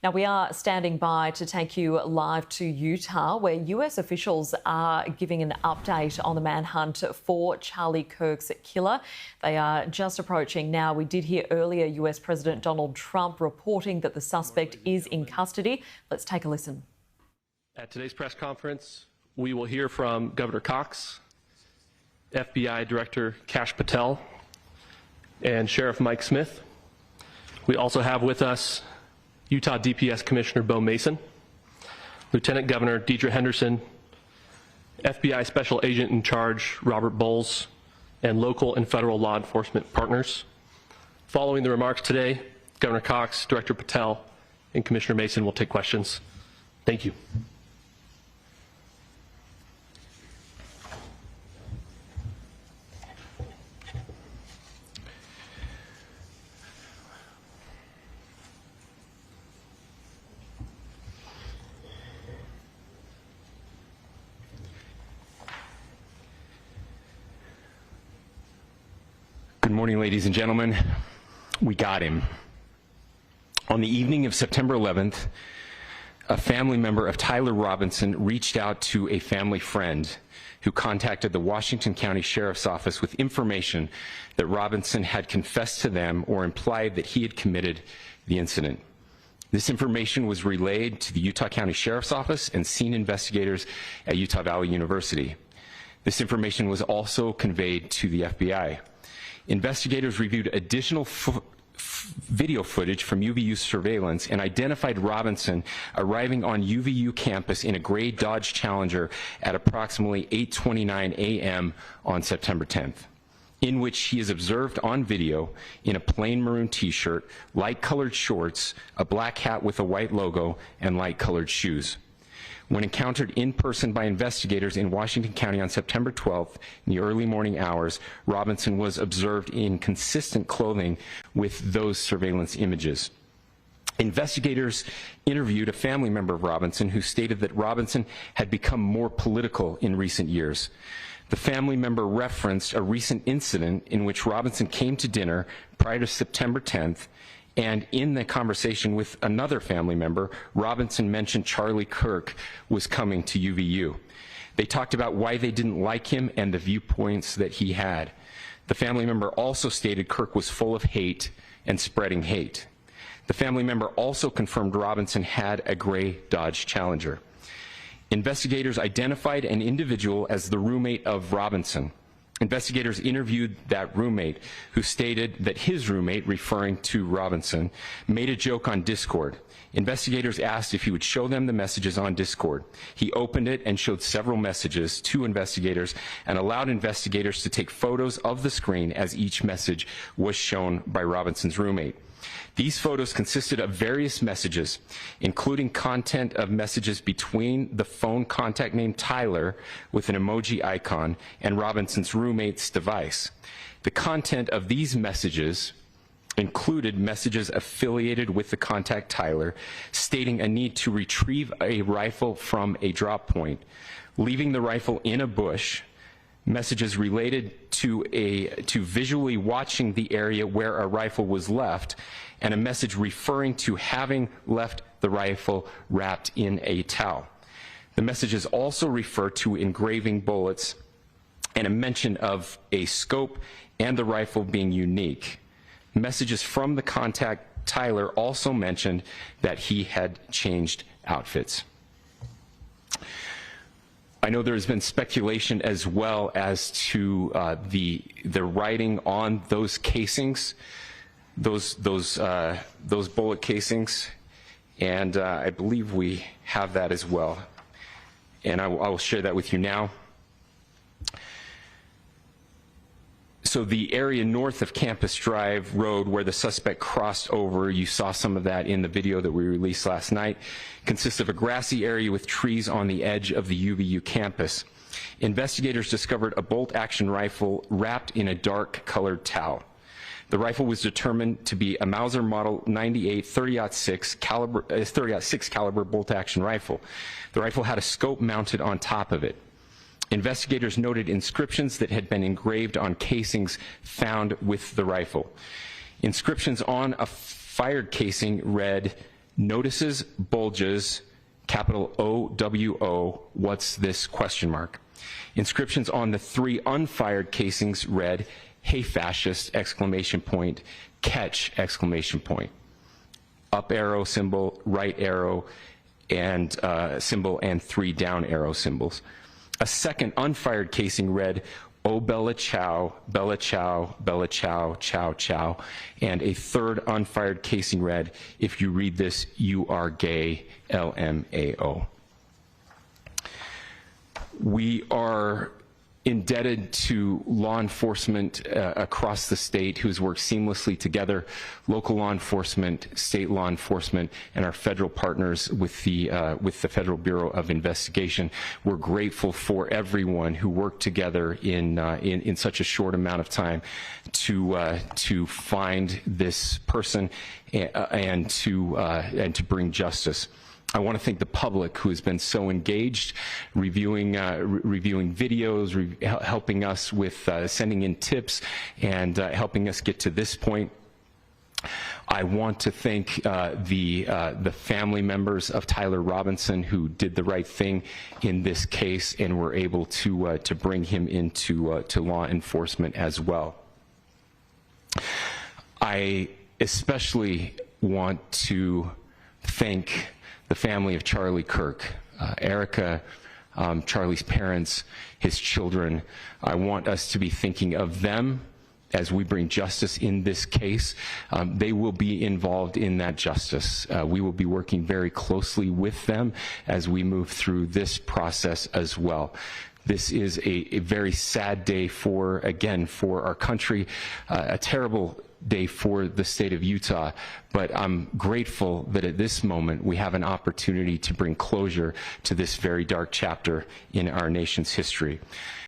Now, we are standing by to take you live to Utah, where US officials are giving an update on the manhunt for Charlie Kirk's killer. They are just approaching now. We did hear earlier US President Donald Trump reporting that the suspect is in custody. Let's take a listen. At today's press conference, we will hear from Governor Cox, FBI Director Kash Patel, and Sheriff Mike Smith. We also have with us Utah DPS Commissioner Bo Mason, Lieutenant Governor Deidre Henderson, FBI Special Agent in Charge Robert Bowles, and local and federal law enforcement partners. Following the remarks today, Governor Cox, Director Patel, and Commissioner Mason will take questions. Thank you. Good morning, ladies and gentlemen. We got him. On the evening of September 11th, a family member of Tyler Robinson reached out to a family friend who contacted the Washington County Sheriff's Office with information that Robinson had confessed to them or implied that he had committed the incident. This information was relayed to the Utah County Sheriff's Office and scene investigators at Utah Valley University. This information was also conveyed to the FBI. Investigators reviewed additional video footage from UVU surveillance and identified Robinson arriving on UVU campus in a gray Dodge Challenger at approximately 8:29 a.m. on September 10th, in which he is observed on video in a plain maroon t-shirt, light-colored shorts, a black hat with a white logo, and light-colored shoes. When encountered in person by investigators in Washington County on September 12th in the early morning hours, Robinson was observed in consistent clothing with those surveillance images. Investigators interviewed a family member of Robinson who stated that Robinson had become more political in recent years. The family member referenced a recent incident in which Robinson came to dinner prior to September 10th, and in the conversation with another family member, Robinson mentioned Charlie Kirk was coming to UVU. They talked about why they didn't like him and the viewpoints that he had. The family member also stated Kirk was full of hate and spreading hate. The family member also confirmed Robinson had a gray Dodge Challenger. Investigators identified an individual as the roommate of Robinson. Investigators interviewed that roommate, who stated that his roommate, referring to Robinson, made a joke on Discord. Investigators asked if he would show them the messages on Discord. He opened it and showed several messages to investigators and allowed investigators to take photos of the screen as each message was shown by Robinson's roommate. These photos consisted of various messages, including content of messages between the phone contact name Tyler with an emoji icon and Robinson's roommate's device. The content of these messages included messages affiliated with the contact Tyler, stating a need to retrieve a rifle from a drop point, leaving the rifle in a bush, messages related to visually watching the area where a rifle was left, and a message referring to having left the rifle wrapped in a towel. The messages also refer to engraving bullets and a mention of a scope and the rifle being unique. Messages from the contact Tyler also mentioned that he had changed outfits. I know there's been speculation as well as to the writing on those casings, those bullet casings, and I believe we have that as well. And I will share that with you now. So the area north of Campus Drive Road where the suspect crossed over, you saw some of that in the video that we released last night, consists of a grassy area with trees on the edge of the UVU campus. Investigators discovered a bolt-action rifle wrapped in a dark-colored towel. The rifle was determined to be a Mauser Model 98 30-06 caliber bolt-action rifle. The rifle had a scope mounted on top of it. Investigators noted inscriptions that had been engraved on casings found with the rifle. Inscriptions on a fired casing read, Notices, bulges, capital OWO, what's this question mark. Inscriptions on the 3 unfired casings read, "Hey fascist!" exclamation point, "Catch!" exclamation point. Up arrow symbol, right arrow and symbol, and 3 down arrow symbols. A second unfired casing read, "Oh Bella Chow, Bella Chow, Bella Chow, Chow Chow," and a third unfired casing read, "If you read this, you are gay, LMAO." We are indebted to law enforcement across the state who's worked seamlessly together, local law enforcement, state law enforcement, and our federal partners with the Federal Bureau of Investigation. We're grateful for everyone who worked together in such a short amount of time to find this person and to bring justice. I want to thank the public who has been so engaged, reviewing videos, helping us with sending in tips, and helping us get to this point. I want to thank the family members of Tyler Robinson who did the right thing in this case and were able to bring him into to law enforcement as well. I especially want to thank the family of Charlie Kirk, Erica, Charlie's parents, his children. I want us to be thinking of them as we bring justice in this case. They will be involved in that justice. We will be working very closely with them as we move through this process as well. This is a very sad day for our country, a terrible day for the state of Utah, but I'm grateful that at this moment we have an opportunity to bring closure to this very dark chapter in our nation's history.